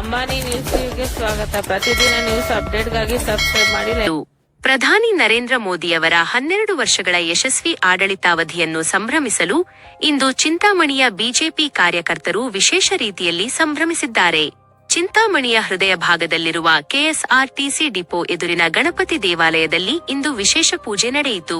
ಅಂಬಾನಿ ನ್ಯೂಸ್ಗೆ ಸ್ವಾಗತ. ಪ್ರತಿದಿನ ನ್ಯೂಸ್ ಅಪ್ಡೇಟ್ಗಾಗಿ ಸಬ್ಸ್ಕ್ರೈಬ್ ಮಾಡಿ. ಪ್ರಧಾನಿ ನರೇಂದ್ರ ಮೋದಿಯವರ 12 ವರ್ಷಗಳ ಯಶಸ್ವಿ ಆಡಳಿತಾವಧಿಯನ್ನು ಸಂಭ್ರಮಿಸಲು ಇಂದು ಚಿಂತಾಮಣಿಯ ಬಿಜೆಪಿ ಕಾರ್ಯಕರ್ತರು ವಿಶೇಷ ರೀತಿಯಲ್ಲಿ ಸಂಭ್ರಮಿಸಿದ್ದಾರೆ. ಚಿಂತಾಮಣಿಯ ಹೃದಯ ಭಾಗದಲ್ಲಿರುವ ಕೆಎಸ್ಆರ್ಟಿಸಿ ಡಿಪೋ ಎದುರಿನ ಗಣಪತಿ ದೇವಾಲಯದಲ್ಲಿ ಇಂದು ವಿಶೇಷ ಪೂಜೆ ನಡೆಯಿತು.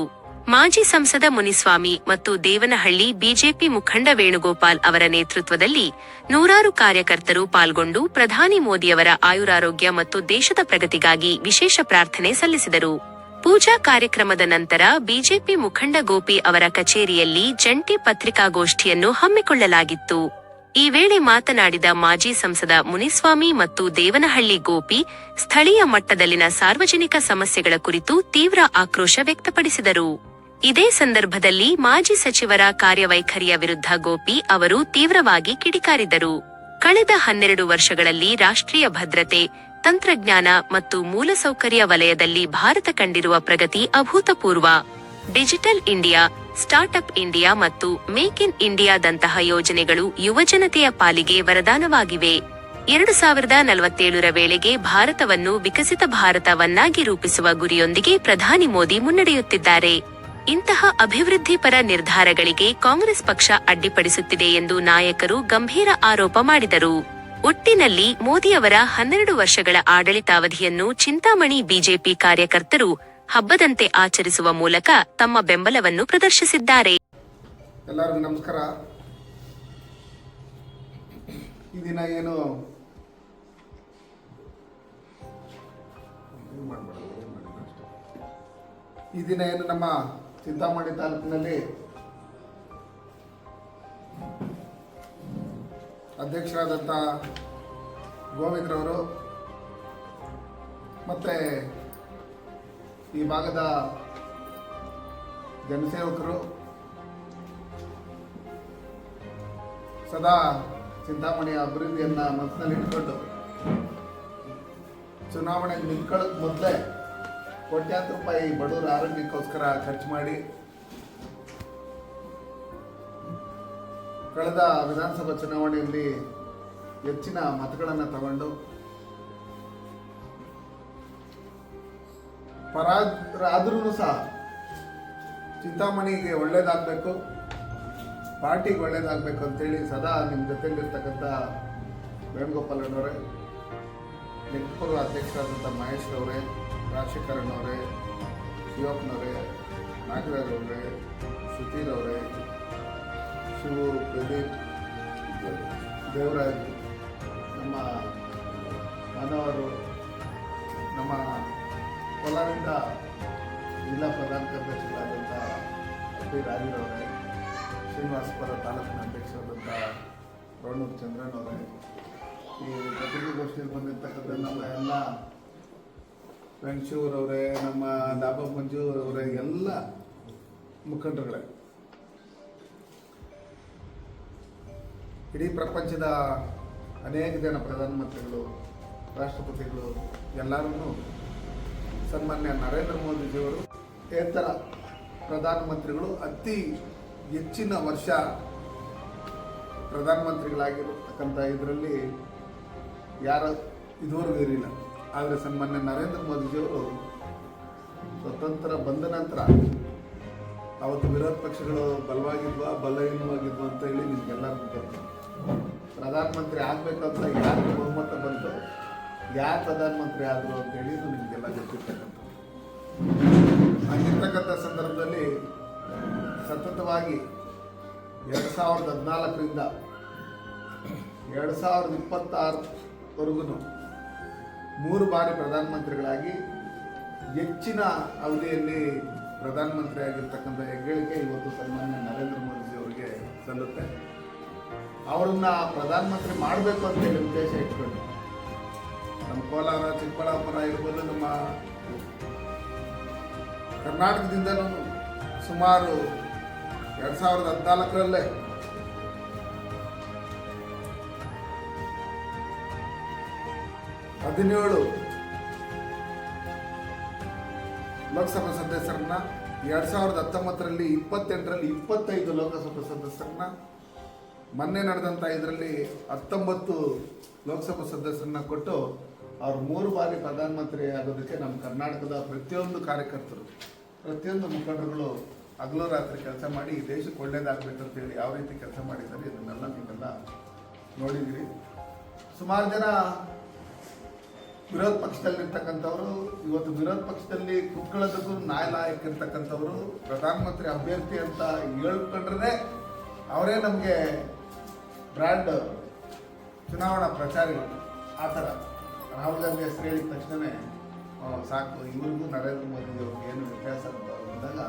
ಮಾಜಿ ಸಂಸದ ಮುನಿಸ್ವಾಮಿ ಮತ್ತು ದೇವನಹಳ್ಳಿ ಬಿಜೆಪಿ ಮುಖಂಡ ವೇಣುಗೋಪಾಲ್ ಅವರ ನೇತೃತ್ವದಲ್ಲಿ ನೂರಾರು ಕಾರ್ಯಕರ್ತರು ಪಾಲ್ಗೊಂಡು ಪ್ರಧಾನಿ ಮೋದಿಯವರ ಆಯುರಾರೋಗ್ಯ ಮತ್ತು ದೇಶದ ಪ್ರಗತಿಗಾಗಿ ವಿಶೇಷ ಪ್ರಾರ್ಥನೆ ಸಲ್ಲಿಸಿದರು. ಪೂಜಾ ಕಾರ್ಯಕ್ರಮದ ನಂತರ ಬಿಜೆಪಿ ಮುಖಂಡ ಗೋಪಿ ಅವರ ಕಚೇರಿಯಲ್ಲಿ ಜಂಟಿ ಪತ್ರಿಕಾಗೋಷ್ಠಿಯನ್ನು ಹಮ್ಮಿಕೊಳ್ಳಲಾಗಿತ್ತು. ಈ ವೇಳೆ ಮಾತನಾಡಿದ ಮಾಜಿ ಸಂಸದ ಮುನಿಸ್ವಾಮಿ ಮತ್ತು ದೇವನಹಳ್ಳಿ ಗೋಪಿ, ಸ್ಥಳೀಯ ಮಟ್ಟದಲ್ಲಿನ ಸಾರ್ವಜನಿಕ ಸಮಸ್ಯೆಗಳ ಕುರಿತು ತೀವ್ರ ಆಕ್ರೋಶ ವ್ಯಕ್ತಪಡಿಸಿದರು. ಇದೇ ಸಂದರ್ಭದಲ್ಲಿ ಮಾಜಿ ಸಚಿವರ ಕಾರ್ಯವೈಖರಿಯ ವಿರುದ್ಧ ಗೋಪಿ ಅವರು ತೀವ್ರವಾಗಿ ಕಿಡಿಕಾರಿದರು. ಕಳೆದ 12 ವರ್ಷಗಳಲ್ಲಿ ರಾಷ್ಟ್ರೀಯ ಭದ್ರತೆ, ತಂತ್ರಜ್ಞಾನ ಮತ್ತು ಮೂಲಸೌಕರ್ಯ ವಲಯದಲ್ಲಿ ಭಾರತ ಕಂಡಿರುವ ಪ್ರಗತಿ ಅಭೂತಪೂರ್ವ. ಡಿಜಿಟಲ್ ಇಂಡಿಯಾ, ಸ್ಟಾರ್ಟ್ಅಪ್ ಇಂಡಿಯಾ ಮತ್ತು ಮೇಕ್ ಇನ್ ಇಂಡಿಯಾದಂತಹ ಯೋಜನೆಗಳು ಯುವಜನತೆಯ ಪಾಲಿಗೆ ವರದಾನವಾಗಿವೆ. 2047ರ ವೇಳೆಗೆ ಭಾರತವನ್ನು ವಿಕಸಿತ ಭಾರತವನ್ನಾಗಿ ರೂಪಿಸುವ ಗುರಿಯೊಂದಿಗೆ ಪ್ರಧಾನಿ ಮೋದಿ ಮುನ್ನಡೆಯುತ್ತಿದ್ದಾರೆ. ಇಂತಹ ಅಭಿವೃದ್ಧಿಪರ ನಿರ್ಧಾರಗಳಿಗೆ ಕಾಂಗ್ರೆಸ್ ಪಕ್ಷ ಅಡ್ಡಿಪಡಿಸುತ್ತಿದೆ ಎಂದು ನಾಯಕರು ಗಂಭೀರ ಆರೋಪ ಮಾಡಿದರು. ಒಟ್ಟಿನಲ್ಲಿ ಮೋದಿಯವರ 12 ವರ್ಷಗಳ ಆಡಳಿತಾವಧಿಯನ್ನು ಚಿಂತಾಮಣಿ ಬಿಜೆಪಿ ಕಾರ್ಯಕರ್ತರು ಹಬ್ಬದಂತೆ ಆಚರಿಸುವ ಮೂಲಕ ತಮ್ಮ ಬೆಂಬಲವನ್ನು ಪ್ರದರ್ಶಿಸಿದ್ದಾರೆ. ಎಲ್ಲರಿಗೂ ನಮಸ್ಕಾರ. ಈ ದಿನ ಏನು ನಮ್ಮ ಚಿಂತಾಮಣಿ ತಾಲೂಕಿನಲ್ಲಿ ಅಧ್ಯಕ್ಷರಾದಂಥ ಗೋವಿಂದ್ರವರು ಮತ್ತೆ ಈ ಭಾಗದ ಜನಸೇವಕರು ಸದಾ ಚಿಂತಾಮಣಿಯ ಅಭಿವೃದ್ಧಿಯನ್ನು ಮನಸ್ಸಿನಲ್ಲಿಟ್ಟುಕೊಂಡು ಚುನಾವಣೆಗೆ ನಿಂತ್ಕೊಳ್ಳೋಕೆ ಮೊದಲೇ ಕೋಟ್ಯಾಂತರ ರೂಪಾಯಿ ಬಡವರ ಆರೋಗ್ಯಕ್ಕೋಸ್ಕರ ಖರ್ಚು ಮಾಡಿ ಕಳೆದ ವಿಧಾನಸಭಾ ಚುನಾವಣೆಯಲ್ಲಿ ಹೆಚ್ಚಿನ ಮತಗಳನ್ನು ತಗೊಂಡು ಪರಾಧರಾದ್ರೂ ಸಹ ಚಿಂತಾಮಣಿಗೆ ಒಳ್ಳೇದಾಗಬೇಕು, ಪಾರ್ಟಿಗೆ ಒಳ್ಳೇದಾಗಬೇಕು ಅಂತೇಳಿ ಸದಾ ನಿಮ್ಮ ಜೊತೆಯಲ್ಲಿರ್ತಕ್ಕಂಥ ವೇಣುಗೋಪಾಲನವರೇ, ನಿಕಟಪೂರ್ವ ಅಧ್ಯಕ್ಷರಾದಂಥ ಮಹೇಶ್ ಅವರೇ, ರಾಜಶೇಖರನ್ ಅವರೇ, ಶಿವಪ್ಪನವರೇ, ನಾಗರಾಜ್ ಅವರೇ, ಸುಧೀರ್ ಅವರೇ, ಶಿವು, ಪ್ರದೀಪ್, ದೇವರಾಜ್, ನಮ್ಮ ಮಾನವರು, ನಮ್ಮ ಕೋಲಾರದಿಂದ ಜಿಲ್ಲಾ ಪ್ರಧಾನ ಕಾರ್ಯದರ್ಶಿಗಳಾದಂಥ ಪಿ ರಾಜೀರವರೇ, ಶ್ರೀನಿವಾಸಪುರ ತಾಲೂಕಿನ ಅಧ್ಯಕ್ಷರಾದಂಥ ರೋಣೂರ್ ಚಂದ್ರನ್ ಅವರೇ, ಈ ಪತ್ರಿಕಾಗೋಷ್ಠಿಯಲ್ಲಿ ಬಂದಿರ್ತಕ್ಕಂಥ ನಮ್ಮ ಎಲ್ಲ ವೆಂಕಟೇಶ್ವರವರೇ, ನಮ್ಮ ದಾಬಾ ಮಂಜೂರವರೇ, ಎಲ್ಲ ಮುಖಂಡರುಗಳೇ, ಇಡೀ ಪ್ರಪಂಚದ ಅನೇಕ ಜನ ಪ್ರಧಾನಮಂತ್ರಿಗಳು, ರಾಷ್ಟ್ರಪತಿಗಳು ಎಲ್ಲರೂ ಸನ್ಮಾನ್ಯ ನರೇಂದ್ರ ಮೋದಿಜಿಯವರು ಏತರ ಪ್ರಧಾನಮಂತ್ರಿಗಳು ಅತಿ ಹೆಚ್ಚಿನ ವರ್ಷ ಪ್ರಧಾನಮಂತ್ರಿಗಳಾಗಿರತಕ್ಕಂಥ ಇದರಲ್ಲಿ ಯಾರು ಇದುವರೆಗೂ ಇರಲಿಲ್ಲ. ಆದರೆ ಸನ್ಮಾನ್ಯ ನರೇಂದ್ರ ಮೋದಿಜಿಯವರು ಸ್ವತಂತ್ರ ಬಂದ ನಂತರ ಅವತ್ತು ವಿರೋಧ ಪಕ್ಷಗಳು ಬಲಹೀನವಾಗಿದ್ವು ಅಂತ ಹೇಳಿ ನಿಮ್ಗೆಲ್ಲರಿಗೂ ಗೊತ್ತು. ಪ್ರಧಾನಮಂತ್ರಿ ಆಗಬೇಕಂತ ಯಾರಿಗೆ ಬಹುಮತ ಬಂತು, ಯಾರು ಪ್ರಧಾನಮಂತ್ರಿ ಆದರು ಅಂತೇಳಿ ನಿಮಗೆಲ್ಲ ಗೊತ್ತಿರ್ತಕ್ಕಂಥ. ಹಾಗಿರ್ತಕ್ಕಂಥ ಸಂದರ್ಭದಲ್ಲಿ ಸತತವಾಗಿ 2014ರಿಂದ 2026ವರೆಗೂ 3 ಬಾರಿ ಪ್ರಧಾನಮಂತ್ರಿಗಳಾಗಿ ಹೆಚ್ಚಿನ ಅವಧಿಯಲ್ಲಿ ಪ್ರಧಾನಮಂತ್ರಿ ಆಗಿರ್ತಕ್ಕಂಥ ಹೆಗ್ಗಳಿಕೆ ಇವತ್ತು ಸನ್ಮಾನ್ಯ ನರೇಂದ್ರ ಮೋದಿ ಅವರಿಗೆ ಸಲ್ಲುತ್ತೆ. ಅವರನ್ನ ಪ್ರಧಾನಮಂತ್ರಿ ಮಾಡಬೇಕು ಅಂತೇಳಿ ಉದ್ದೇಶ ಇಟ್ಕೊಂಡು ನಮ್ಮ ಕೋಲಾರ, ಚಿಕ್ಕಬಳ್ಳಾಪುರ ಇರ್ಬೋದು, ನಮ್ಮ ಕರ್ನಾಟಕದಿಂದಲೂ ಸುಮಾರು 2014ರಲ್ಲೇ 17 ಲೋಕಸಭಾ ಸದಸ್ಯರನ್ನ, 2019ರಲ್ಲಿ 28ರಲ್ಲಿ 25 ಲೋಕಸಭಾ ಸದಸ್ಯರನ್ನ ಮೊನ್ನೆ ನಡೆದಂಥ ಇದರಲ್ಲಿ 19 ಲೋಕಸಭಾ ಸದಸ್ಯರನ್ನ ಕೊಟ್ಟು ಅವ್ರು 3 ಬಾರಿ ಪ್ರಧಾನಮಂತ್ರಿ ಆಗೋದಕ್ಕೆ ನಮ್ಮ ಕರ್ನಾಟಕದ ಪ್ರತಿಯೊಂದು ಕಾರ್ಯಕರ್ತರು, ಪ್ರತಿಯೊಂದು ಮುಖಂಡರುಗಳು ಹಗಲು ರಾತ್ರಿ ಕೆಲಸ ಮಾಡಿ ಈ ದೇಶಕ್ಕೆ ಒಳ್ಳೇದಾಗಬೇಕಂತೇಳಿ ಯಾವ ರೀತಿ ಕೆಲಸ ಮಾಡಿದ್ದಾರೆ ಇದನ್ನೆಲ್ಲ ನೀವೆಲ್ಲ ನೋಡಿದ್ದೀರಿ. ಸುಮಾರು ಜನ ವಿರೋಧ ಪಕ್ಷದಲ್ಲಿರ್ತಕ್ಕಂಥವ್ರು ಇವತ್ತು ವಿರೋಧ ಪಕ್ಷದಲ್ಲಿ ಕುತ್ಕೊಳ್ಳೋದಕ್ಕೂ ನ್ಯಾಯಲಾಯಕ್ಕಿರ್ತಕ್ಕಂಥವ್ರು ಪ್ರಧಾನಮಂತ್ರಿ ಅಭ್ಯರ್ಥಿ ಅಂತ ಹೇಳ್ಕೊಂಡ್ರೆ ಅವರೇ ನಮಗೆ ಬ್ರ್ಯಾಂಡ್ ಚುನಾವಣಾ ಪ್ರಚಾರಿಗಳು. ಆ ಥರ ರಾಹುಲ್ ಗಾಂಧಿ ಹೆಸರು ಹೇಳಿದ ತಕ್ಷಣವೇ ಸಾಕು, ಇವ್ರಿಗೂ ನರೇಂದ್ರ ಮೋದಿ ಅವ್ರಿಗೆ ಏನು ವ್ಯತ್ಯಾಸ ಅಂತ ಅಂದಾಗ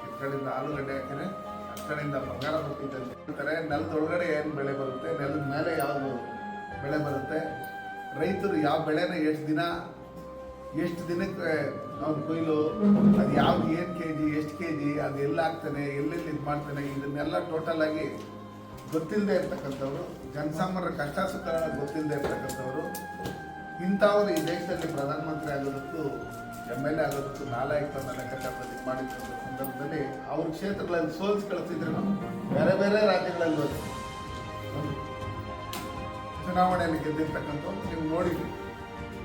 ಈ ಕಡೆಯಿಂದ ಆಲೂಗಡ್ಡೆ ಹಾಕಿದ್ರೆ ಆ ಕಡೆಯಿಂದ ಬಂಗಾರ ಬರ್ತಿದೆ ಅಂತ ಹೇಳ್ತಾರೆ. ನೆಲದೊಳಗಡೆ ಏನು ಬೆಳೆ ಬರುತ್ತೆ, ನೆಲದ ಮೇಲೆ ಯಾವುದು ಬೆಳೆ ಬರುತ್ತೆ, ರೈತರು ಯಾವ ಬೆಳೆನ ಎಷ್ಟು ದಿನಕ್ಕೆ ಅವ್ನು ಕೊಯ್ಲು, ಅದು ಯಾವ್ದು ಏನು ಕೆಜಿ ಎಷ್ಟು ಕೆಜಿ, ಅದು ಎಲ್ಲ ಆಗ್ತಾನೆ, ಎಲ್ಲೆಲ್ಲಿ ಇದು ಮಾಡ್ತಾನೆ, ಇದನ್ನೆಲ್ಲ ಟೋಟಲ್ ಆಗಿ ಗೊತ್ತಿಲ್ಲದೆ ಇರ್ತಕ್ಕಂಥವ್ರು, ಜನಸಾಮಾನ್ಯರ ಕಷ್ಟ ಸುಖ ಗೊತ್ತಿಲ್ಲದೆ ಇರ್ತಕ್ಕಂಥವ್ರು ಇಂಥವ್ರು ಈ ದೇಶದಲ್ಲಿ ಪ್ರಧಾನಮಂತ್ರಿ ಆಗೋದಕ್ಕೂ MLA ಆಗೋದಕ್ಕೂ ನಾಲಾಯಕರನ್ನ ಲೆಕ್ಕಾಚಾರದಲ್ಲಿ ಮಾಡಿದ ಸಂದರ್ಭದಲ್ಲಿ ಅವ್ರ ಕ್ಷೇತ್ರಗಳಲ್ಲಿ ಸೋಲ್ಸಿ ಕಳಿಸಿದ್ರೆ ನಾವು ಬೇರೆ ಬೇರೆ ರಾಜ್ಯಗಳಲ್ಲಿ ಚುನಾವಣೆಯಲ್ಲಿ ಗೆದ್ದಿರ್ತಕ್ಕಂಥವ್ರು ನೀವು ನೋಡಿದ್ರಿ.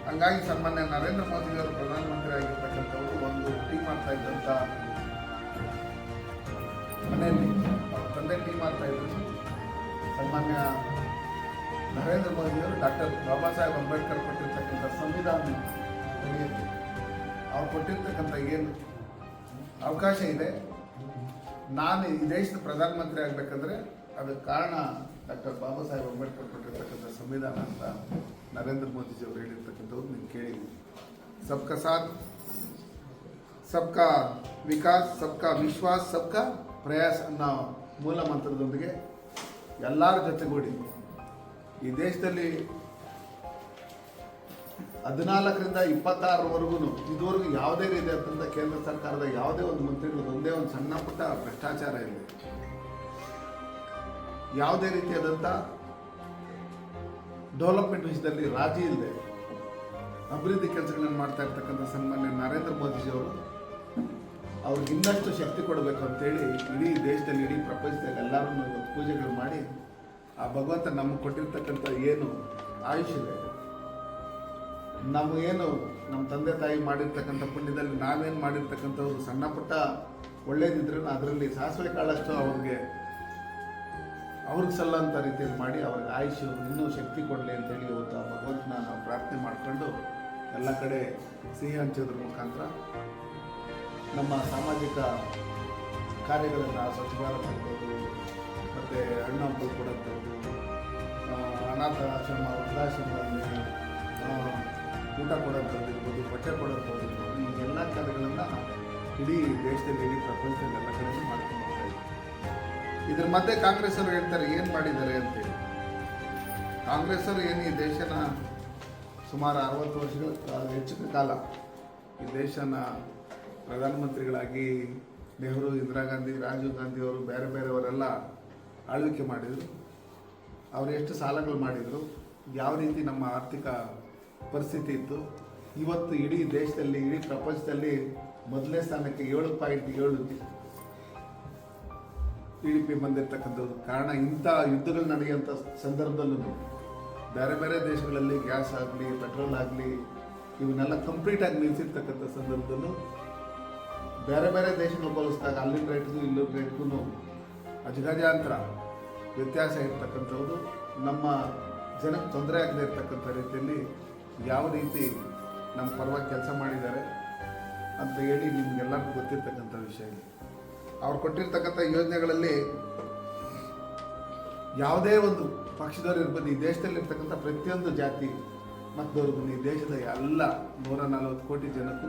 ಹಂಗಾಗಿ ಸನ್ಮಾನ್ಯ ನರೇಂದ್ರ ಮೋದಿ ಅವರು ಪ್ರಧಾನಮಂತ್ರಿ ಆಗಿರ್ತಕ್ಕಂಥವ್ರು ಒಂದು ಟೀ ಮಾಡ್ತಾ ಇದ್ದಂಥ ಮನೆಯಲ್ಲಿ ಅವ್ರ ತಂದೆ ಟೀ ಮಾಡ್ತಾ ಇದ್ರು. ಸನ್ಮಾನ್ಯ ನರೇಂದ್ರ ಮೋದಿಯವರು ಡಾಕ್ಟರ್ ಬಾಬಾ ಸಾಹೇಬ್ ಅಂಬೇಡ್ಕರ್ ಕೊಟ್ಟಿರ್ತಕ್ಕಂಥ ಸಂವಿಧಾನ ನಡೆಯುತ್ತೆ. ಅವ್ರು ಕೊಟ್ಟಿರ್ತಕ್ಕಂಥ ಏನು ಅವಕಾಶ ಇದೆ, ನಾನು ಈ ದೇಶದ ಪ್ರಧಾನಮಂತ್ರಿ ಆಗಬೇಕಂದ್ರೆ ಅದಕ್ಕೆ ಕಾರಣ ಡಾಕ್ಟರ್ ಬಾಬಾ ಸಾಹೇಬ್ ಅಂಬೇಡ್ಕರ್ ಕೊಟ್ಟಿರ್ತಕ್ಕಂಥ ಸಂವಿಧಾನ ಅಂತ ನರೇಂದ್ರ ಮೋದಿಜಿಯವರು ಹೇಳಿರ್ತಕ್ಕಂಥವ್ರು ನೀವು ಕೇಳಿದ್ವಿ. ಸಬ್ಕಾ ಸಾಥ್ ಸಬ್ಕಾ ವಿಕಾಸ್ ಸಬ್ಕಾ ವಿಶ್ವಾಸ್ ಸಬ್ಕಾ ಪ್ರಯಾಸ್ ಅನ್ನೋ ಮೂಲ ಮಂತ್ರದೊಂದಿಗೆ ಎಲ್ಲರ ಜೊತೆಗೂಡಿ ಈ ದೇಶದಲ್ಲಿ 14ರಿಂದ 26ರವರೆಗೂ ಇದುವರೆಗೂ ಯಾವುದೇ ರೀತಿಯಾದಂಥ ಕೇಂದ್ರ ಸರ್ಕಾರದ ಯಾವುದೇ ಒಂದು ಮಂತ್ರಿಗಳು ಒಂದೇ ಒಂದು ಸಣ್ಣ ಪುಟ್ಟ ಭ್ರಷ್ಟಾಚಾರ ಇಲ್ಲ, ಯಾವುದೇ ರೀತಿಯಾದಂಥ ಡೆವಲಪ್ಮೆಂಟ್ ವಿಷಯದಲ್ಲಿ ರಾಜಿ ಇಲ್ಲದೆ ಅಭಿವೃದ್ಧಿ ಕೆಲಸಗಳನ್ನು ಮಾಡ್ತಾ ಇರ್ತಕ್ಕಂಥ ಸನ್ಮಾನ್ಯ ನರೇಂದ್ರ ಮೋದಿಜಿಯವರು ಅವ್ರಿಗೆ ಇನ್ನಷ್ಟು ಶಕ್ತಿ ಕೊಡಬೇಕು ಅಂತೇಳಿ ಇಡೀ ದೇಶದಲ್ಲಿ ಇಡೀ ಪ್ರಪಂಚದಲ್ಲಿ ಎಲ್ಲರೂ ಇವತ್ತು ಪೂಜೆಗಳು ಮಾಡಿ ಆ ಭಗವಂತ ನಮಗೆ ಕೊಟ್ಟಿರ್ತಕ್ಕಂಥ ಏನು ಆಯುಷ್ಯದೆ, ನಮಗೇನು ನಮ್ಮ ತಂದೆ ತಾಯಿ ಮಾಡಿರ್ತಕ್ಕಂಥ ಪುಣ್ಯದಲ್ಲಿ ನಾವೇನು ಮಾಡಿರ್ತಕ್ಕಂಥವ್ರು ಸಣ್ಣ ಪುಟ್ಟ ಒಳ್ಳೇದಿದ್ರೂ ಅದರಲ್ಲಿ ಸಾಸಿವೆ ಕಾಳಷ್ಟು ಅವ್ರಿಗೆ ಸಲ್ಲಂಥ ರೀತಿಯಲ್ಲಿ ಮಾಡಿ ಅವ್ರಿಗೆ ಆಯುಷ್ಯ ಇನ್ನೂ ಶಕ್ತಿ ಕೊಡಲಿ ಅಂತೇಳಿ ಇವತ್ತು ಆ ಭಗವಂತನ ನಾವು ಪ್ರಾರ್ಥನೆ ಮಾಡಿಕೊಂಡು ಎಲ್ಲ ಕಡೆ ಸಿಹಿ ಹಂಚೋದ್ರ ಮುಖಾಂತರ ನಮ್ಮ ಸಾಮಾಜಿಕ ಕಾರ್ಯಗಳನ್ನು ಸ್ವಚ್ಛ ಭಾರತ್ ಆಗ್ಬೋದು, ಮತ್ತು ಹಣ್ಣು ಹಂಪಲು ಕೊಡೋಂಥದ್ದು, ಅನಾಥ ಆಶ್ರಮ ವೃದ್ಧಾಶ್ರಮಗಳಲ್ಲಿ ಊಟ ಕೊಡೋಂಥದ್ದು ಇರ್ಬೋದು, ಬಟ್ಟೆ ಕೊಡೋಂಥದ್ದು ಇರ್ಬೋದು, ಈ ಎಲ್ಲ ಕಾರ್ಯಗಳನ್ನು ಇಡೀ ದೇಶದಲ್ಲಿ ಇಡೀ ಪ್ರಪಂಚದಲ್ಲಿ ಎಲ್ಲ ಕಡೆ ಮಾಡ್ಕೊಂಡು ಹೋಗ್ತಾ ಇದ್ದೀವಿ. ಇದ್ರ ಮಧ್ಯೆ ಕಾಂಗ್ರೆಸ್ ಅವರು ಹೇಳ್ತಾರೆ ಏನು ಮಾಡಿದ್ದಾರೆ ಅಂತೇಳಿ. ಕಾಂಗ್ರೆಸ್ ಅವರು ಏನು ಈ ದೇಶನ ಸುಮಾರು 60 ವರ್ಷಗಳ ಹೆಚ್ಚಿನ ಕಾಲ ಈ ದೇಶನ ಪ್ರಧಾನಮಂತ್ರಿಗಳಾಗಿ ನೆಹರು, ಇಂದಿರಾ ಗಾಂಧಿ, ರಾಜೀವ್ ಗಾಂಧಿ ಅವರು ಬೇರೆ ಬೇರೆಯವರೆಲ್ಲ ಆಳ್ವಿಕೆ ಮಾಡಿದರು. ಅವರು ಎಷ್ಟು ಸಾಲಗಳು ಮಾಡಿದರು, ಯಾವ ರೀತಿ ನಮ್ಮ ಆರ್ಥಿಕ ಪರಿಸ್ಥಿತಿ ಇತ್ತು, ಇವತ್ತು ಇಡೀ ದೇಶದಲ್ಲಿ ಇಡೀ ಪ್ರಪಂಚದಲ್ಲಿ ಮೊದಲನೇ ಸ್ಥಾನಕ್ಕೆ 7.7 GDP ಬಂದಿರತಕ್ಕಂಥದ್ದು ಕಾರಣ ಇಂಥ ಯುದ್ಧಗಳು ನಡೆಯುವಂಥ ಸಂದರ್ಭದಲ್ಲೂ ಬೇರೆ ಬೇರೆ ದೇಶಗಳಲ್ಲಿ ಗ್ಯಾಸ್ ಆಗಲಿ ಪೆಟ್ರೋಲ್ ಆಗಲಿ ಇವನ್ನೆಲ್ಲ ಕಂಪ್ಲೀಟಾಗಿ ನಿಲ್ಲಿಸಿರ್ತಕ್ಕಂಥ ಸಂದರ್ಭದಲ್ಲೂ ಬೇರೆ ಬೇರೆ ದೇಶಗಳು ಹೋಲಿಸಿದಾಗ ಅಲ್ಲಿನ ರೇಟ್ಗೂ ಇಲ್ಲಿನ ರೇಟ್ಗೂ ಅಜಗಜಾಂತರ ವ್ಯತ್ಯಾಸ ಇರ್ತಕ್ಕಂಥದ್ದು. ನಮ್ಮ ಜನಕ್ಕೆ ತೊಂದರೆ ಆಗದೆ ಇರ್ತಕ್ಕಂಥ ರೀತಿಯಲ್ಲಿ ಯಾವ ರೀತಿ ನಮ್ಮ ಪರವಾಗಿ ಕೆಲಸ ಮಾಡಿದ್ದಾರೆ ಅಂತ ಹೇಳಿ ನಿಮಗೆಲ್ಲರಿಗೂ ಗೊತ್ತಿರ್ತಕ್ಕಂಥ ವಿಷಯ. ಅವ್ರು ಕೊಟ್ಟಿರ್ತಕ್ಕಂಥ ಯೋಜನೆಗಳಲ್ಲಿ ಯಾವುದೇ ಒಂದು ಪಕ್ಷದವ್ರು ಇರ್ಬೋದು, ಈ ದೇಶದಲ್ಲಿರ್ತಕ್ಕಂಥ ಪ್ರತಿಯೊಂದು ಜಾತಿ ಮತ್ತವ್ರಿಗೂ ಈ ದೇಶದ ಎಲ್ಲ 140 ಕೋಟಿ ಜನಕ್ಕೂ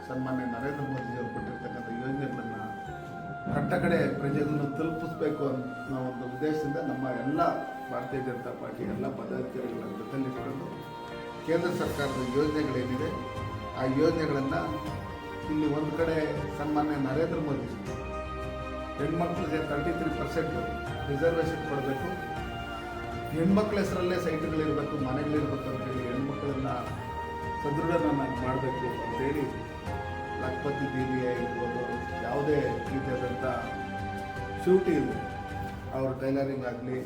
ಸನ್ಮಾನ್ಯ ನರೇಂದ್ರ ಮೋದಿಜಿಯವರು ಕೊಟ್ಟಿರ್ತಕ್ಕಂಥ ಯೋಜನೆಗಳನ್ನು ಕಟ್ಟಕಡೆ ಪ್ರಜೆಗಳನ್ನು ತಲುಪಿಸ್ಬೇಕು ಅನ್ನೋ ಒಂದು ಉದ್ದೇಶದಿಂದ ನಮ್ಮ ಎಲ್ಲ ಭಾರತೀಯ ಜನತಾ ಪಾರ್ಟಿ ಎಲ್ಲ ಪದಾಧಿಕಾರಿಗಳ ಜೊತೆಲಿಟ್ಕೊಂಡು ಕೇಂದ್ರ ಸರ್ಕಾರದ ಯೋಜನೆಗಳೇನಿದೆ ಆ ಯೋಜನೆಗಳನ್ನು ಇಲ್ಲಿ ಒಂದು ಕಡೆ ಸನ್ಮಾನ್ಯ ನರೇಂದ್ರ ಮೋದಿಜಿ ಹೆಣ್ಮಕ್ಳಿಗೆ 33% ರಿಸರ್ವೇಷನ್ ಕೊಡಬೇಕು, ಹೆಣ್ಮಕ್ಳ ಹೆಸರಲ್ಲೇ ಸೈಟ್ಗಳಿರಬೇಕು, ಮನೆಗಳಿರ್ಬೇಕು ಅಂತೇಳಿ ಹೆಣ್ಮಕ್ಳನ್ನ ಸದೃಢನನ್ನಾಗಿ ಮಾಡಬೇಕು ಅಂತೇಳಿ ಲಖಪತಿ ದೀದಿಯ ಇರ್ಬೋದು, ಯಾವುದೇ ರೀತಿಯಾದಂಥ ಶೂಟಿ ಇದೆ, ಅವರು ಟೈಲರಿಂಗ್ ಆಗಲಿ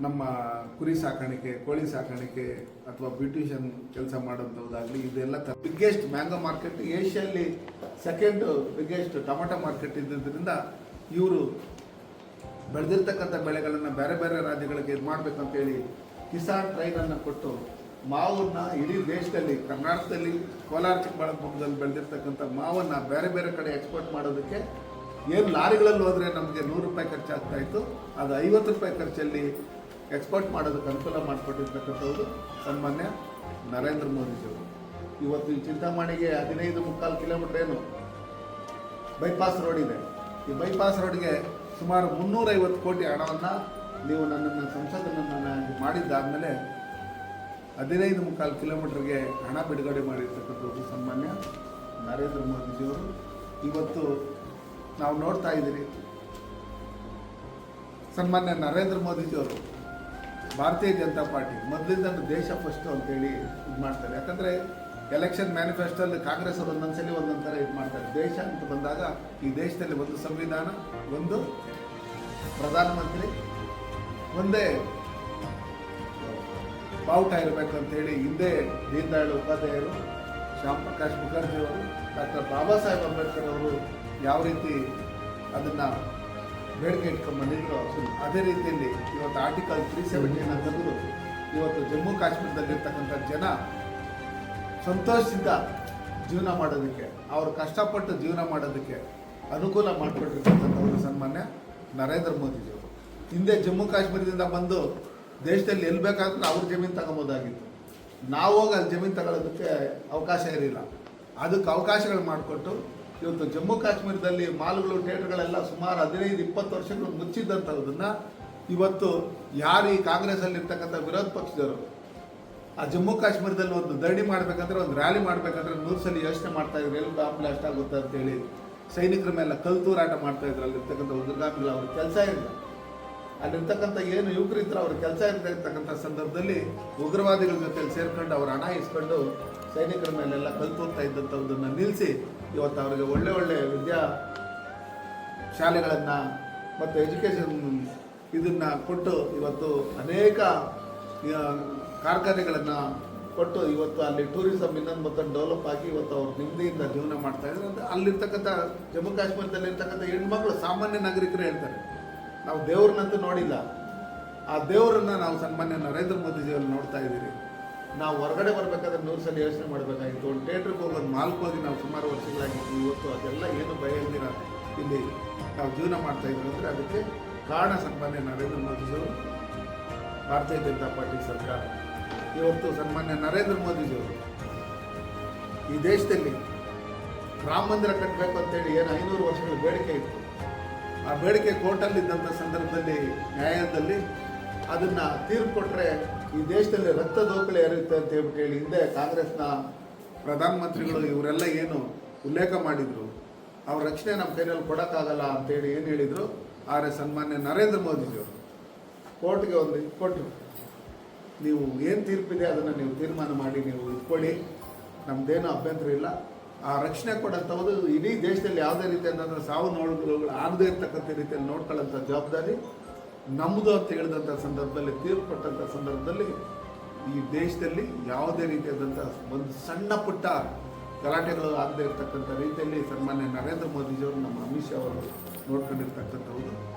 ನಮ್ಮ ಕುರಿ ಸಾಕಾಣಿಕೆ, ಕೋಳಿ ಸಾಕಾಣಿಕೆ ಅಥವಾ ಬ್ಯೂಟಿಷಿಯನ್ ಕೆಲಸ ಮಾಡೋಂಥದ್ದಾಗಲಿ, ಇದೆಲ್ಲ ಬಿಗ್ಗೆಸ್ಟ್ ಮ್ಯಾಂಗೋ ಮಾರ್ಕೆಟ್, ಏಷ್ಯಲ್ಲಿ ಸೆಕೆಂಡ್ ಬಿಗ್ಗೆಸ್ಟ್ ಟೊಮೆಟೊ ಮಾರ್ಕೆಟ್ ಇದ್ದಿದ್ದರಿಂದ ಇವರು ಬೆಳೆದಿರ್ತಕ್ಕಂಥ ಬೆಳೆಗಳನ್ನು ಬೇರೆ ಬೇರೆ ರಾಜ್ಯಗಳಿಗೆ ಇದು ಮಾಡಬೇಕಂತೇಳಿ ಕಿಸಾನ್ ಟ್ರೈನನ್ನು ಕೊಟ್ಟು ಮಾವನ್ನ ಇಡೀ ದೇಶದಲ್ಲಿ, ಕರ್ನಾಟಕದಲ್ಲಿ, ಕೋಲಾರ ಚಿಕ್ಕಬಳ್ಳಾಪುರದಲ್ಲಿ ಬೆಳೆದಿರ್ತಕ್ಕಂಥ ಮಾವನ್ನು ಬೇರೆ ಬೇರೆ ಕಡೆ ಎಕ್ಸ್ಪೋರ್ಟ್ ಮಾಡೋದಕ್ಕೆ ಏನು ಲಾರಿಗಳಲ್ಲಿ ಹೋದರೆ ನಮಗೆ 100 ರೂಪಾಯಿ ಖರ್ಚಾಗ್ತಾ ಇತ್ತು, ಅದು 50 ರೂಪಾಯಿ ಖರ್ಚಲ್ಲಿ ಎಕ್ಸ್ಪೋರ್ಟ್ ಮಾಡೋದಕ್ಕೆ ಅನುಕೂಲ ಮಾಡಿಕೊಟ್ಟಿರ್ತಕ್ಕಂಥವ್ರು ಸನ್ಮಾನ್ಯ ನರೇಂದ್ರ ಮೋದಿಜಿಯವರು. ಇವತ್ತು ಈ ಚಿಂತಾಮಣಿಗೆ 15-15 ಕಿಲೋಮೀಟರ್ ಏನು ಬೈಪಾಸ್ ರೋಡ್ ಇದೆ. ಈ ಬೈಪಾಸ್ ರೋಡ್ಗೆ ಸುಮಾರು 350 ಕೋಟಿ ಹಣವನ್ನು ನೀವು ನನ್ನನ್ನು ಸಂಸದನನ್ನಾಗಿ ಮಾಡಿದ್ದಾದಮೇಲೆ 15-15 ಕಿಲೋಮೀಟರ್ಗೆ ಹಣ ಬಿಡುಗಡೆ ಮಾಡಿರ್ತಕ್ಕಂಥದ್ದು ಸನ್ಮಾನ್ಯ ನರೇಂದ್ರ ಮೋದಿಜಿಯವರು. ಇವತ್ತು ನಾವು ನೋಡ್ತಾ ಇದ್ದೀರಿ, ಸನ್ಮಾನ್ಯ ನರೇಂದ್ರ ಮೋದಿಜಿಯವರು ಭಾರತೀಯ ಜನತಾ ಪಾರ್ಟಿ ಮೊದಲಿಂದ ದೇಶ ಫಸ್ಟು ಅಂತೇಳಿ ಇದು ಮಾಡ್ತಾರೆ. ಯಾಕಂದರೆ ಎಲೆಕ್ಷನ್ ಮ್ಯಾನಿಫೆಸ್ಟೋಲ್ಲಿ ಕಾಂಗ್ರೆಸ್ ಅವರು ಒಂದೊಂದ್ಸಲಿ ಒಂದೊಂದು ಥರ ಇದು ಮಾಡ್ತಾರೆ. ದೇಶ ಅಂತ ಬಂದಾಗ ಈ ದೇಶದಲ್ಲಿ ಒಂದು ಸಂವಿಧಾನ, ಒಂದು ಪ್ರಧಾನಮಂತ್ರಿ, ಒಂದೇ ಬಾವುಟ ಇರಬೇಕು ಅಂತೇಳಿ ಹಿಂದೆ ದೀನ್ ದಯಾಳ್ ಉಪಾಧ್ಯಾಯರು, ಶ್ಯಾಮ್ ಪ್ರಕಾಶ್ ಮುಖರ್ಜಿ ಅವರು, ಡಾಕ್ಟರ್ ಬಾಬಾ ಸಾಹೇಬ್ ಅಂಬೇಡ್ಕರ್ ಅವರು ಯಾವ ರೀತಿ ಅದನ್ನು ಬೇಡಿಕೆ ಇಟ್ಕೊಂಡ್ಬಂದಿದ್ರು, ಅದೇ ರೀತಿಯಲ್ಲಿ ಇವತ್ತು ಆರ್ಟಿಕಲ್ 370 ತೆಗೆದು ಇವತ್ತು ಜಮ್ಮು ಕಾಶ್ಮೀರದಲ್ಲಿರ್ತಕ್ಕಂಥ ಜನ ಸಂತೋಷದಿಂದ ಜೀವನ ಮಾಡೋದಕ್ಕೆ, ಅವರು ಕಷ್ಟಪಟ್ಟು ಜೀವನ ಮಾಡೋದಕ್ಕೆ ಅನುಕೂಲ ಮಾಡಿಕೊಟ್ಟಿರ್ತಕ್ಕಂಥವ್ರು ಸನ್ಮಾನ್ಯ ನರೇಂದ್ರ ಮೋದಿಜಿಯವರು. ಹಿಂದೆ ಜಮ್ಮು ಕಾಶ್ಮೀರದಿಂದ ಬಂದು ದೇಶದಲ್ಲಿ ಎಲ್ಲಿ ಬೇಕಾದ್ರೂ ಅವ್ರ ಜಮೀನು ತಗೊಬೋದಾಗಿತ್ತು. ನಾವು ಹೋಗಿ ಅಲ್ಲಿ ಜಮೀನು ತಗೊಳ್ಳೋದಕ್ಕೆ ಅವಕಾಶ ಇರಲಿಲ್ಲ. ಅದಕ್ಕೆ ಅವಕಾಶಗಳು ಮಾಡಿಕೊಟ್ಟು ಇವತ್ತು ಜಮ್ಮು ಕಾಶ್ಮೀರದಲ್ಲಿ ಮಾಲ್ಗಳು, ಥಿಯೇಟರ್ಗಳೆಲ್ಲ ಸುಮಾರು 15-20 ವರ್ಷಗಳು ಮುಚ್ಚಿದ್ದಂಥದ್ದನ್ನು ಇವತ್ತು ಯಾರು ಈ ಕಾಂಗ್ರೆಸ್ಸಲ್ಲಿರ್ತಕ್ಕಂಥ ವಿರೋಧ ಪಕ್ಷದವರು ಆ ಜಮ್ಮು ಕಾಶ್ಮೀರದಲ್ಲಿ ಒಂದು ಧರಣಿ ಮಾಡಬೇಕಂದ್ರೆ, ಒಂದು ರ್ಯಾಲಿ ಮಾಡಬೇಕಂದ್ರೆ 100 ಸಲ ಯೋಚನೆ ಮಾಡ್ತಾ ಇದ್ರು, ಎಲ್ಲಿ ಬಾಂಬ್ ಬ್ಲಾಸ್ಟ್ ಆಗುತ್ತೆ ಅಂತೇಳಿ ಸೈನಿಕರ ಮೇಲೆ ಕಲ್ತೂರಾಟ ಮಾಡ್ತಾ ಇದ್ರು. ಅಲ್ಲಿರ್ತಕ್ಕಂಥ ಉಗ್ರಗಾಮಿಗಳು ಅವ್ರ ಕೆಲಸ ಇರಲಿಲ್ಲ. ಅಲ್ಲಿರ್ತಕ್ಕಂಥ ಏನು ಯುವಕರು ಇದ್ರು ಅವ್ರ ಕೆಲಸ ಇರ್ತಕ್ಕಂಥ ಸಂದರ್ಭದಲ್ಲಿ ಉಗ್ರವಾದಿಗಳ ಜೊತೆ ಸೇರ್ಕೊಂಡು ಅವ್ರ ಹಣ ಇಸ್ಕೊಂಡು ಸೈನಿಕರ ಮೇಲೆಲ್ಲ ಕಲ್ತೂರ್ತಾ ಇದ್ದಂಥದ್ದನ್ನು ನಿಲ್ಲಿಸಿ ಇವತ್ತು ಅವರಿಗೆ ಒಳ್ಳೆ ಒಳ್ಳೆ ವಿದ್ಯಾ ಶಾಲೆಗಳನ್ನು ಮತ್ತು ಎಜುಕೇಷನ್ ಇದನ್ನು ಕೊಟ್ಟು ಇವತ್ತು ಅನೇಕ ಕಾರ್ಖಾನೆಗಳನ್ನು ಕೊಟ್ಟು ಇವತ್ತು ಅಲ್ಲಿ ಟೂರಿಸಂ ಇನ್ನೊಂದು ಮತ್ತೊಂದು ಡೆವಲಪ್ ಆಗಿ ಇವತ್ತು ಅವ್ರು ನೆಮ್ಮದಿಯಿಂದ ಜೀವನ ಮಾಡ್ತಾ ಇದ್ದಾರೆ. ಅಂದರೆ ಅಲ್ಲಿರ್ತಕ್ಕಂಥ ಜಮ್ಮು ಕಾಶ್ಮೀರದಲ್ಲಿರ್ತಕ್ಕಂಥ ಹೆಣ್ಮಕ್ಳು ಸಾಮಾನ್ಯ ನಾಗರಿಕರು ಹೇಳ್ತಾರೆ, ನಾವು ದೇವ್ರನ್ನಂತೂ ನೋಡಿಲ್ಲ, ಆ ದೇವರನ್ನು ನಾವು ಸನ್ಮಾನ್ಯ ನರೇಂದ್ರ ಮೋದಿಜಿಯವರು ನೋಡ್ತಾ ಇದ್ದೀರಿ. ನಾವು ಹೊರಗಡೆ ಬರಬೇಕಾದ್ರೆ 100 ಸಲ ಯೋಚನೆ ಮಾಡಬೇಕಾಗಿತ್ತು. ಒಂದು ಥಿಯೇಟ್ರಿಗೆ ಹೋಗಿ, ಒಂದು ಮಾಲ್ಗೆ ಹೋಗಿ ನಾವು ಸುಮಾರು ವರ್ಷಗಳಾಗಿತ್ತು. ಇವತ್ತು ಅದೆಲ್ಲ ಏನು ಭಯ ಇಲ್ದಿರ ಇಲ್ಲಿ ನಾವು ಜೀವನ ಮಾಡ್ತಾ ಇದ್ದೀವಿ ಅಂದರೆ ಅದಕ್ಕೆ ಕಾರಣ ಸನ್ಮಾನ್ಯ ನರೇಂದ್ರ ಮೋದಿಜಿಯವರು, ಭಾರತೀಯ ಜನತಾ ಪಾರ್ಟಿ ಸರ್ಕಾರ. ಇವತ್ತು ಸನ್ಮಾನ್ಯ ನರೇಂದ್ರ ಮೋದಿಜಿಯವರು ಈ ದೇಶದಲ್ಲಿ ರಾಮ ಮಂದಿರ ಕಟ್ಟಬೇಕು ಅಂತೇಳಿ ಏನು 500 ವರ್ಷಗಳ ಬೇಡಿಕೆ ಇತ್ತು. ಆ ಬೇಡಿಕೆ ಕೋರ್ಟಲ್ಲಿದ್ದಂಥ ಸಂದರ್ಭದಲ್ಲಿ, ನ್ಯಾಯಾಲಯದಲ್ಲಿ ಅದನ್ನು ತೀರ್ಪು ಕೊಟ್ಟರೆ ಈ ದೇಶದಲ್ಲಿ ರಕ್ತ ದೋಕಳಿ ಇರುತ್ತೆ ಅಂತ ಹೇಳ್ಬಿಟ್ಟು ಹೇಳಿ ಹಿಂದೆ ಕಾಂಗ್ರೆಸ್ನ ಪ್ರಧಾನಮಂತ್ರಿಗಳು ಇವರೆಲ್ಲ ಏನು ಉಲ್ಲೇಖ ಮಾಡಿದರು, ಅವ್ರ ರಕ್ಷಣೆ ನಮ್ಮ ಕೈಯಲ್ಲಿ ಕೊಡೋಕ್ಕಾಗಲ್ಲ ಅಂತೇಳಿ ಏನು ಹೇಳಿದರು. ಆದರೆ ಸನ್ಮಾನ್ಯ ನರೇಂದ್ರ ಮೋದಿಜಿಯವರು ಕೋರ್ಟ್ಗೆ ಒಂದು ಇದು ಕೊಟ್ಟರು, ನೀವು ಏನು ತೀರ್ಪಿದೆ ಅದನ್ನು ನೀವು ತೀರ್ಮಾನ ಮಾಡಿ ನೀವು ಇಟ್ಕೊಳ್ಳಿ, ನಮ್ಮದೇನೂ ಅಭ್ಯಂತರ ಇಲ್ಲ. ಆ ರಕ್ಷಣೆ ಕೊಡೋಂಥದ್ದು ಇಡೀ ದೇಶದಲ್ಲಿ ಯಾವುದೇ ರೀತಿಯಾದಂಥ ಸಾವು ನೋವುಗಳು ಆಗದೇ ಇರ್ತಕ್ಕಂಥ ರೀತಿಯಲ್ಲಿ ನೋಡ್ಕೊಳ್ಳೋಂಥ ಜವಾಬ್ದಾರಿ ನಮ್ಮದು ಅಂತ ಹೇಳಿದಂಥ ಸಂದರ್ಭದಲ್ಲಿ, ತೀರ್ಪು ಕೊಟ್ಟಂಥ ಸಂದರ್ಭದಲ್ಲಿ ಈ ದೇಶದಲ್ಲಿ ಯಾವುದೇ ರೀತಿಯಾದಂಥ ಒಂದು ಸಣ್ಣ ಪುಟ್ಟ ಗಲಾಟೆಗಳು ಆಗದೇ ಇರ್ತಕ್ಕಂಥ ರೀತಿಯಲ್ಲಿ ಸನ್ಮಾನ್ಯ ನರೇಂದ್ರ ಮೋದಿಜಿಯವರು, ನಮ್ಮ ಅಮಿತ್ ಶಾ ಅವರು ನೋಡ್ಕೊಂಡಿರ್ತಕ್ಕಂಥವ್ರು.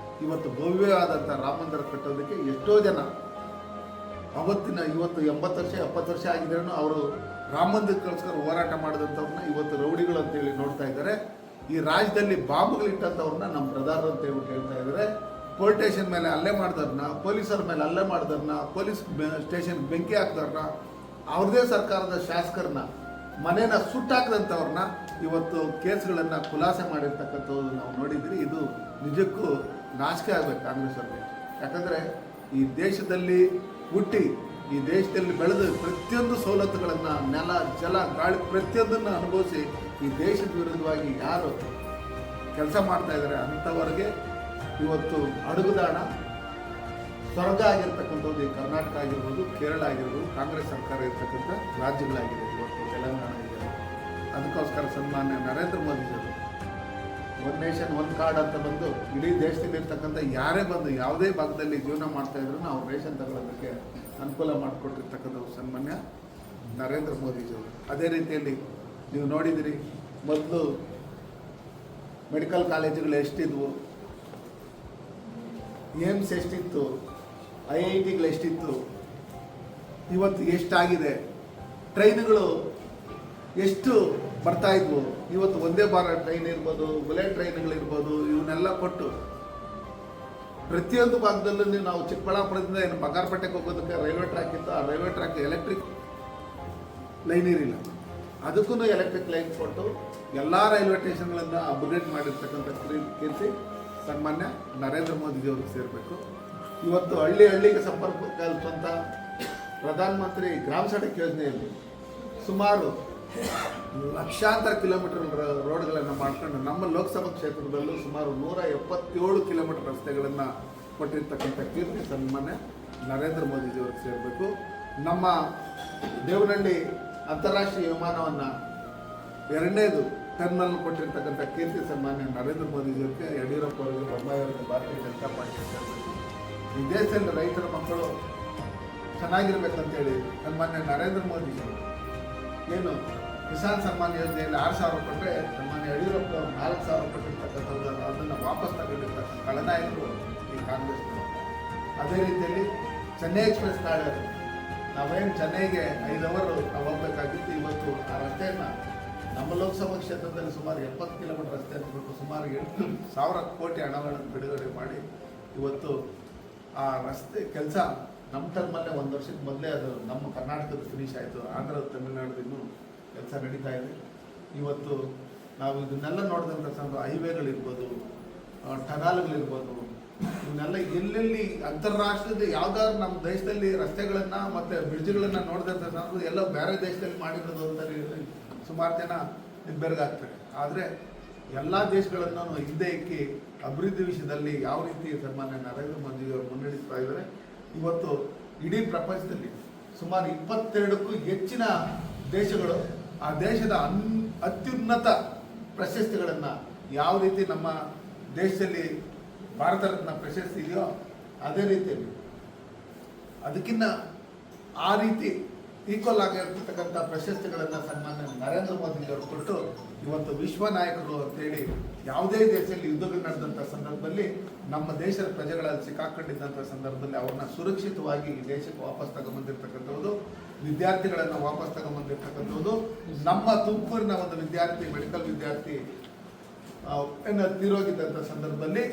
ಇವತ್ತು ಭವ್ಯವಾದಂಥ ರಾಮ ಮಂದಿರ ಕಟ್ಟೋದಕ್ಕೆ ಎಷ್ಟೋ ಜನ ಅವತ್ತಿನ ಇವತ್ತು 80 ವರ್ಷ 70 ವರ್ಷ ಆಗಿದ್ರೂ ಅವರು ರಾಮ ಮಂದಿರಕ್ಕೋಸ್ಕರ ಹೋರಾಟ ಮಾಡಿದಂಥವ್ರನ್ನ ಇವತ್ತು ರೌಡಿಗಳು ಅಂತೇಳಿ ನೋಡ್ತಾ ಇದ್ದಾರೆ. ಈ ರಾಜ್ಯದಲ್ಲಿ ಬಾಂಬ್ಗಳಿಟ್ಟಂಥವ್ರನ್ನ ನಮ್ಮ ಪ್ರಧಾನರು ಅಂತ ಹೇಳ್ಬಿಟ್ಟು ಹೇಳ್ತಾ ಇದ್ದಾರೆ. ಪೊಲೀಸ್ ಸ್ಟೇಷನ್ ಮೇಲೆ ಹಲ್ಲೆ ಮಾಡಿದವ್ರನ್ನ, ಪೊಲೀಸರ ಮೇಲೆ ಹಲ್ಲೆ ಮಾಡಿದವ್ರನ್ನ, ಪೊಲೀಸ್ ಸ್ಟೇಷನ್ ಬೆಂಕಿ ಹಾಕಿದವ್ರನ್ನ, ಅವ್ರದೇ ಸರ್ಕಾರದ ಶಾಸಕರನ್ನ ಮನೇನ ಸುಟ್ಟಾಕದಂಥವ್ರನ್ನ ಇವತ್ತು ಕೇಸ್ಗಳನ್ನು ಖುಲಾಸೆ ಮಾಡಿರ್ತಕ್ಕಂಥದ್ದು ನಾವು ನೋಡಿದ್ರಿ. ಇದು ನಿಜಕ್ಕೂ ನಾಚಿಕೆ ಆಗಬೇಕು ಕಾಂಗ್ರೆಸ್ ಅವ್ರಿಗೆ. ಯಾಕಂದರೆ ಈ ದೇಶದಲ್ಲಿ ಹುಟ್ಟಿ ಈ ದೇಶದಲ್ಲಿ ಬೆಳೆದು ಪ್ರತಿಯೊಂದು ಸವಲತ್ತುಗಳನ್ನು, ನೆಲ, ಜಲ, ಗಾಳಿ ಪ್ರತಿಯೊಂದನ್ನು ಅನುಭವಿಸಿ ಈ ದೇಶದ ವಿರುದ್ಧವಾಗಿ ಯಾರು ಕೆಲಸ ಮಾಡ್ತಾ ಇದ್ದಾರೆ ಅಂಥವ್ರಿಗೆ ಇವತ್ತು ಅಡುಗುದಾಣ ಸ್ವರ್ಗ ಆಗಿರ್ತಕ್ಕಂಥದ್ದು ಈ ಕರ್ನಾಟಕ ಆಗಿರ್ಬೋದು, ಕೇರಳ ಆಗಿರ್ಬೋದು, ಕಾಂಗ್ರೆಸ್ ಸರ್ಕಾರ ಇರ್ತಕ್ಕಂಥ ರಾಜ್ಯಗಳಾಗಿದೆ. ಇವತ್ತು ತೆಲಂಗಾಣ ಇದೆ. ಅದಕ್ಕೋಸ್ಕರ ಸನ್ಮಾನ್ಯ ನರೇಂದ್ರ ಮೋದಿಜಿಯವರು ಒನ್ ನೇಷನ್ ಒನ್ ಕಾರ್ಡ್ ಅಂತ ಬಂದು ಇಡೀ ದೇಶದಲ್ಲಿ ಇರ್ತಕ್ಕಂಥ ಯಾರೇ ಬಂದು ಯಾವುದೇ ಭಾಗದಲ್ಲಿ ಜೀವನ ಮಾಡ್ತಾ ಇದ್ರು ಅವ್ರು ರೇಷನ್ ತಗೊಳ್ಳೋದಕ್ಕೆ ಅನುಕೂಲ ಮಾಡಿಕೊಟ್ಟಿರ್ತಕ್ಕಂಥ ಸನ್ಮಾನ್ಯ ನರೇಂದ್ರ ಮೋದಿಜಿಯವರು. ಅದೇ ರೀತಿಯಲ್ಲಿ ನೀವು ನೋಡಿದಿರಿ, ಮೊದಲು ಮೆಡಿಕಲ್ ಕಾಲೇಜುಗಳು ಎಷ್ಟಿದ್ವು, ಏಮ್ಸ್ ಎಷ್ಟಿತ್ತು, IITಗಳು ಎಷ್ಟಿತ್ತು, ಇವತ್ತು ಎಷ್ಟಾಗಿದೆ, ಟ್ರೈನ್ಗಳು ಎಷ್ಟು ಬರ್ತಾ ಇದ್ವು, ಇವತ್ತು ಒಂದೇ ಭಾರತ್ ಟ್ರೈನ್ ಇರ್ಬೋದು, ಬುಲೆಟ್ ಟ್ರೈನ್ಗಳಿರ್ಬೋದು, ಇವನ್ನೆಲ್ಲ ಕೊಟ್ಟು ಪ್ರತಿಯೊಂದು ಭಾಗದಲ್ಲೂ ನಾವು ಚಿಕ್ಕಬಳ್ಳಾಪುರದಿಂದ ಏನು ಬಂಗಾರಪೇಟೆಗೆ ಹೋಗೋದಕ್ಕೆ ರೈಲ್ವೆ ಟ್ರ್ಯಾಕ್ ಇತ್ತು, ಆ ರೈಲ್ವೆ ಟ್ರ್ಯಾಕ್ ಎಲೆಕ್ಟ್ರಿಕ್ ಲೈನ್ ಇರಲಿಲ್ಲ, ಅದಕ್ಕೂ ಎಲೆಕ್ಟ್ರಿಕ್ ಲೈನ್ ಕೊಟ್ಟು ಎಲ್ಲ ರೈಲ್ವೆ ಸ್ಟೇಷನ್ಗಳನ್ನು ಅಪ್ಗ್ರೇಡ್ ಮಾಡಿರ್ತಕ್ಕಂಥ ಕೀರ್ತಿ ಸನ್ಮಾನ್ಯ ನರೇಂದ್ರ ಮೋದಿಜಿಯವ್ರಿಗೆ ಸೇರಬೇಕು. ಇವತ್ತು ಹಳ್ಳಿಗೆ ಸಂಪರ್ಕ ಕಲ್ಪಿಸುವಂಥ ಪ್ರಧಾನಮಂತ್ರಿ ಗ್ರಾಮ ಸಡಕ್ ಯೋಜನೆಯಲ್ಲಿ ಸುಮಾರು ಲಕ್ಷಾಂತರ ಕಿಲೋಮೀಟರ್ ರೋಡ್ಗಳನ್ನು ಮಾಡ್ಕೊಂಡು ನಮ್ಮ ಲೋಕಸಭಾ ಕ್ಷೇತ್ರದಲ್ಲೂ ಸುಮಾರು 177 ಕಿಲೋಮೀಟರ್ ರಸ್ತೆಗಳನ್ನು ಕೊಟ್ಟಿರ್ತಕ್ಕಂಥ ಕೀರ್ತಿ ಸನ್ಮಾನ್ಯ ನರೇಂದ್ರ ಮೋದಿಜಿಯವ್ರಿಗೆ ಸೇರಬೇಕು. ನಮ್ಮ ದೇವನಹಳ್ಳಿ ಅಂತಾರಾಷ್ಟ್ರೀಯ ವಿಮಾನವನ್ನು 2ನೇದು ಟರ್ಮಿನಲ್ ಕೊಟ್ಟಿರ್ತಕ್ಕಂಥ ಕೀರ್ತಿ ಸನ್ಮಾನ್ಯ ನರೇಂದ್ರ ಮೋದಿಜಿಯವರಿಗೆ, ಯಡಿಯೂರಪ್ಪ ಅವರಿಗೆ, ಬೊಮ್ಮಾಯಿ ಅವರಿಗೆ, ಭಾರತೀಯ ಜನತಾ ಪಾರ್ಟಿ ಸೇರಬೇಕು. ಈ ದೇಶದಲ್ಲಿ ರೈತರ ಮಕ್ಕಳು ಚೆನ್ನಾಗಿರ್ಬೇಕಂತೇಳಿ ಸನ್ಮಾನ್ಯ ನರೇಂದ್ರ ಮೋದಿಜಿಯವರು ಏನು ಕಿಸಾನ್ ಸನ್ಮಾನ್ ಯೋಜನೆಯಲ್ಲಿ 6,000 ಕೊಟ್ಟರೆ ಸನ್ಮಾನ್ಯ ಯಡಿಯೂರಪ್ಪ ಅವರು 4,000 ಕೊಟ್ಟಿರ್ತಕ್ಕಂಥದ್ದು, ಅದನ್ನು ವಾಪಸ್ ತಗೊಂಡಿರ್ತಕ್ಕಂಥ ಖಳನಾಯಕರು ಈ ಕಾಂಗ್ರೆಸ್. ಅದೇ ರೀತಿಯಲ್ಲಿ ಚೆನ್ನೈ ಎಕ್ಸ್ಪ್ರೆಸ್ ನಾಳೆ ನಾವೇನು ಚೆನ್ನೈಗೆ 5 ಅವರ್ ನಾವು ಹೋಗ್ಬೇಕಾಗಿತ್ತು, ಇವತ್ತು ಆ ರಸ್ತೆಯನ್ನು ನಮ್ಮ ಲೋಕಸಭಾ ಕ್ಷೇತ್ರದಲ್ಲಿ ಸುಮಾರು 70 ಕಿಲೋಮೀಟರ್ ರಸ್ತೆಯನ್ನು ಬಿಟ್ಟು ಸುಮಾರು 8,000 ಕೋಟಿ ಹಣಗಳನ್ನು ಬಿಡುಗಡೆ ಮಾಡಿ ಇವತ್ತು ಆ ರಸ್ತೆ ಕೆಲಸ ನಮ್ಮ ಟರ್ಮಲ್ಲೇ 1 ವರ್ಷಕ್ಕೆ ಮೊದಲೇ ಅದು ನಮ್ಮ ಕರ್ನಾಟಕದ ಫಿನಿಶ್ ಆಯಿತು. ಆಂಧ್ರ ತಮಿಳುನಾಡು ಇನ್ನೂ ಕೆಲಸ ನಡೀತಾ ಇದೆ. ಇವತ್ತು ನಾವು ಇದನ್ನೆಲ್ಲ ನೋಡಿದಂಥ ಹೈವೇಗಳಿರ್ಬೋದು, ಟನಲ್ಗಳಿರ್ಬೋದು, ಇವನ್ನೆಲ್ಲ ಎಲ್ಲೆಲ್ಲಿ ಅಂತಾರಾಷ್ಟ್ರೀಯದ ಯಾವ್ದಾದ್ರು ನಮ್ಮ ದೇಶದಲ್ಲಿ ರಸ್ತೆಗಳನ್ನು ಮತ್ತು ಬ್ರಿಡ್ಜ್ಗಳನ್ನು ನೋಡಿದಂಥ ಸಂದರ್ಭ ಎಲ್ಲ ಬೇರೆ ದೇಶದಲ್ಲಿ ಮಾಡಿರೋದು ಅಂತ ಸುಮಾರು ಜನ ಬೆರಗಾಗ್ತಾರೆ. ಆದರೆ ಎಲ್ಲ ದೇಶಗಳನ್ನು ಹಿಂದೆ ಇಕ್ಕಿ ಅಭಿವೃದ್ಧಿ ವಿಷಯದಲ್ಲಿ ಯಾವ ರೀತಿ ಸನ್ಮಾನ್ಯ ನರೇಂದ್ರ ಮೋದಿಯವರು ಮುನ್ನಡೆಸ್ತಾ ಇದ್ದಾರೆ. ಇವತ್ತು ಇಡೀ ಪ್ರಪಂಚದಲ್ಲಿ ಸುಮಾರು 22ಕ್ಕೂ ಹೆಚ್ಚಿನ ದೇಶಗಳು ಆ ದೇಶದ ಅತ್ಯುನ್ನತ ಪ್ರಶಸ್ತಿಗಳನ್ನು ಯಾವ ರೀತಿ ನಮ್ಮ ದೇಶದಲ್ಲಿ ಭಾರತ ರತ್ನ ಪ್ರಶಸ್ತಿ ಇದೆಯೋ ಅದೇ ರೀತಿಯಲ್ಲಿ ಅದಕ್ಕಿಂತ ಆ ರೀತಿ ಈಕ್ವಲ್ ಆಗಿರ್ತಕ್ಕಂಥ ಪ್ರಶಸ್ತಿಗಳನ್ನು ಸನ್ಮಾನ್ಯ ನರೇಂದ್ರ ಮೋದಿಯವರು ಕೊಟ್ಟು ಇವತ್ತು ವಿಶ್ವ ನಾಯಕರು ಅಂತೇಳಿ ಯಾವುದೇ ದೇಶದಲ್ಲಿ ಯುದ್ಧಗಳು ನಡೆದಂಥ ಸಂದರ್ಭದಲ್ಲಿ ನಮ್ಮ ದೇಶದ ಪ್ರಜೆಗಳಲ್ಲಿ ಸಿಕ್ಕಾಕೊಂಡಿದ್ದಂಥ ಸಂದರ್ಭದಲ್ಲಿ ಅವ್ರನ್ನ ಸುರಕ್ಷಿತವಾಗಿ ಈ ದೇಶಕ್ಕೆ ವಾಪಸ್ ತಗೊಂಬಂದಿರ್ತಕ್ಕಂಥದ್ದು, ವಿದ್ಯಾರ್ಥಿಗಳನ್ನು ವಾಪಸ್ ತಗೊಂಬಂದಿರ್ತಕ್ಕಂಥದ್ದು. ನಮ್ಮ ತುಮಕೂರಿನ ಒಂದು ವಿದ್ಯಾರ್ಥಿ, ಮೆಡಿಕಲ್ ವಿದ್ಯಾರ್ಥಿ ತೀರೋಗಿದ್ದಂಥ ಸಂದರ್ಭದಲ್ಲಿ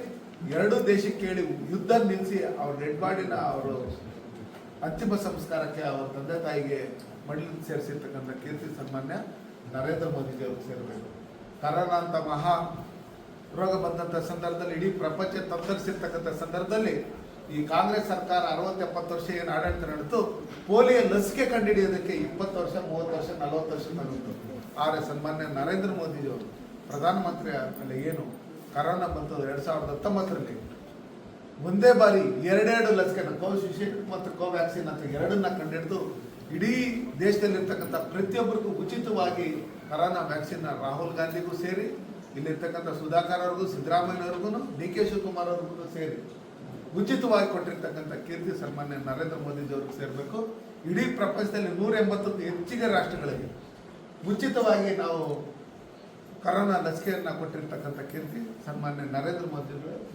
2 ದೇಶಕ್ಕೆ ಹೇಳಿ ಯುದ್ಧ ನಿಲ್ಲಿಸಿ ಅವ್ರ ಡೆಡ್ ಬಾಡಿನ ಅವರು ಅಂತಿಮ ಸಂಸ್ಕಾರಕ್ಕೆ ಅವರ ತಂದೆ ತಾಯಿಗೆ ಮಡಿಲು ಸೇರಿಸಿರ್ತಕ್ಕಂಥ ಕೀರ್ತಿ ಸನ್ಮಾನ್ಯ ನರೇಂದ್ರ ಮೋದಿಜಿಯವ್ರಿಗೆ ಸೇರಬೇಕು. ಕರೋನಾ ಅಂತ ಮಹಾ ರೋಗ ಬಂದಂಥ ಸಂದರ್ಭದಲ್ಲಿ ಇಡೀ ಪ್ರಪಂಚ ತತ್ತರಿಸಿರ್ತಕ್ಕಂಥ ಸಂದರ್ಭದಲ್ಲಿ ಈ ಕಾಂಗ್ರೆಸ್ ಸರ್ಕಾರ 60-70 ವರ್ಷ ಏನು ಆಡಳಿತ ನಡೆದು ಪೋಲಿಯೋ ಲಸಿಕೆ ಕಂಡುಹಿಡಿಯೋದಕ್ಕೆ 20 ವರ್ಷ, 30 ವರ್ಷ, 40 ವರ್ಷ ನಡೆಯಿತು. ಆದರೆ ಸನ್ಮಾನ್ಯ ನರೇಂದ್ರ ಮೋದಿಜಿಯವರು ಪ್ರಧಾನಮಂತ್ರಿ ಆದಮೇಲೆ ಏನು ಕರೋನಾ ಬಂತು 2019ರಲ್ಲಿ ಒಂದೇ ಬಾರಿ 2 ಲಸಿಕೆನ ಕೋವಿಶೀಲ್ಡ್ ಮತ್ತು ಕೋವ್ಯಾಕ್ಸಿನ್ ಅಂತ 2ನ್ನ ಕಂಡುಹಿಡಿದು ಇಡೀ ದೇಶದಲ್ಲಿರ್ತಕ್ಕಂಥ ಪ್ರತಿಯೊಬ್ಬರಿಗೂ ಉಚಿತವಾಗಿ ಕರೋನಾ ವ್ಯಾಕ್ಸಿನ್ ರಾಹುಲ್ ಗಾಂಧಿಗೂ ಸೇರಿ, ಇಲ್ಲಿರ್ತಕ್ಕಂಥ ಸುಧಾಕರ್ ಅವ್ರಿಗೂ, ಸಿದ್ದರಾಮಯ್ಯವ್ರಿಗೂ, DK ಶಿವಕುಮಾರ್ ಅವ್ರಿಗೂ ಸೇರಿ ಉಚಿತವಾಗಿ ಕೊಟ್ಟಿರ್ತಕ್ಕಂಥ ಕೀರ್ತಿ ಸನ್ಮಾನ್ಯ ನರೇಂದ್ರ ಮೋದಿಜಿಯವ್ರಿಗೆ ಸೇರಬೇಕು. ಇಡೀ ಪ್ರಪಂಚದಲ್ಲಿ 180ಕ್ಕೂ ಹೆಚ್ಚಿಗೆ ರಾಷ್ಟ್ರಗಳಿಗೆ ಉಚಿತವಾಗಿ ನಾವು ಕರೋನಾ ಲಸಿಕೆಯನ್ನು ಕೊಟ್ಟಿರ್ತಕ್ಕಂಥ ಕೀರ್ತಿ ಸನ್ಮಾನ್ಯ ನರೇಂದ್ರ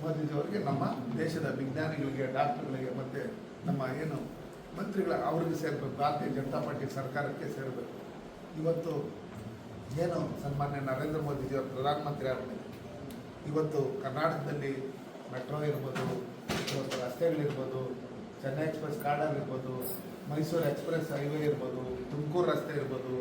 ಮೋದಿಜಿಯವರಿಗೆ, ನಮ್ಮ ದೇಶದ ವಿಜ್ಞಾನಿಗಳಿಗೆ, ಡಾಕ್ಟರ್ಗಳಿಗೆ ಮತ್ತು ನಮ್ಮ ಏನು ಮಂತ್ರಿಗಳ ಅವ್ರಿಗೆ ಸೇರಬೇಕು. ಭಾರತೀಯ ಜನತಾ ಪಾರ್ಟಿ ಸರ್ಕಾರಕ್ಕೆ ಸೇರಬೇಕು. ಇವತ್ತು ಏನು ಸನ್ಮಾನ್ಯ ನರೇಂದ್ರ ಮೋದಿಜಿಯವರು ಪ್ರಧಾನಮಂತ್ರಿ ಆಗಿದೆ, ಇವತ್ತು ಕರ್ನಾಟಕದಲ್ಲಿ ಮೆಟ್ರೋ ಇರ್ಬೋದು, ಇವತ್ತು ರಸ್ತೆಗಳಿರ್ಬೋದು, ಚೆನ್ನೈ ಎಕ್ಸ್ಪ್ರೆಸ್ ಕಾರಿಡಾರ್ ಇರ್ಬೋದು, ಮೈಸೂರು ಎಕ್ಸ್ಪ್ರೆಸ್ ಹೈವೇ ಇರ್ಬೋದು, ತುಮಕೂರು ರಸ್ತೆ ಇರ್ಬೋದು,